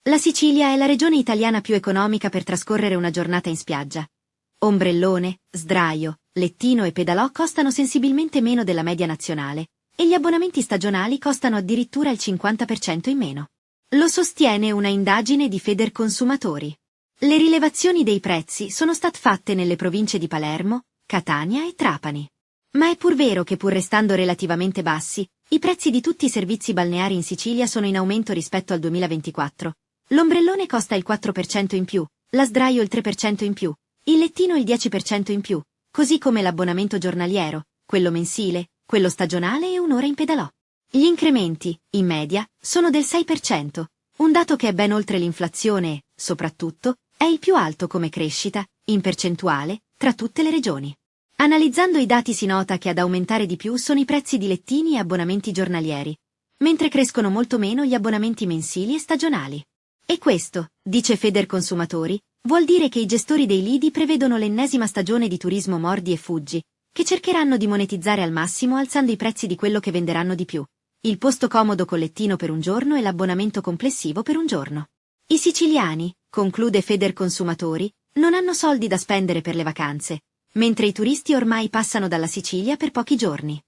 La Sicilia è la regione italiana più economica per trascorrere una giornata in spiaggia. Ombrellone, sdraio, lettino e pedalò costano sensibilmente meno della media nazionale, e gli abbonamenti stagionali costano addirittura il 50% in meno. Lo sostiene una indagine di Federconsumatori. Le rilevazioni dei prezzi sono state fatte nelle province di Palermo, Catania e Trapani. Ma è pur vero che, pur restando relativamente bassi, i prezzi di tutti i servizi balneari in Sicilia sono in aumento rispetto al 2024. L'ombrellone costa il 4% in più, la sdraio il 3% in più, il lettino il 10% in più, così come l'abbonamento giornaliero, quello mensile, quello stagionale e un'ora in pedalò. Gli incrementi, in media, sono del 6%, un dato che è ben oltre l'inflazione e, soprattutto, è il più alto come crescita, in percentuale, tra tutte le regioni. Analizzando i dati si nota che ad aumentare di più sono i prezzi di lettini e abbonamenti giornalieri, mentre crescono molto meno gli abbonamenti mensili e stagionali. E questo, dice Federconsumatori, vuol dire che i gestori dei lidi prevedono l'ennesima stagione di turismo mordi e fuggi, che cercheranno di monetizzare al massimo alzando i prezzi di quello che venderanno di più: il posto comodo con lettino per un giorno e l'abbonamento complessivo per un giorno. I siciliani, conclude Federconsumatori, non hanno soldi da spendere per le vacanze, mentre i turisti ormai passano dalla Sicilia per pochi giorni.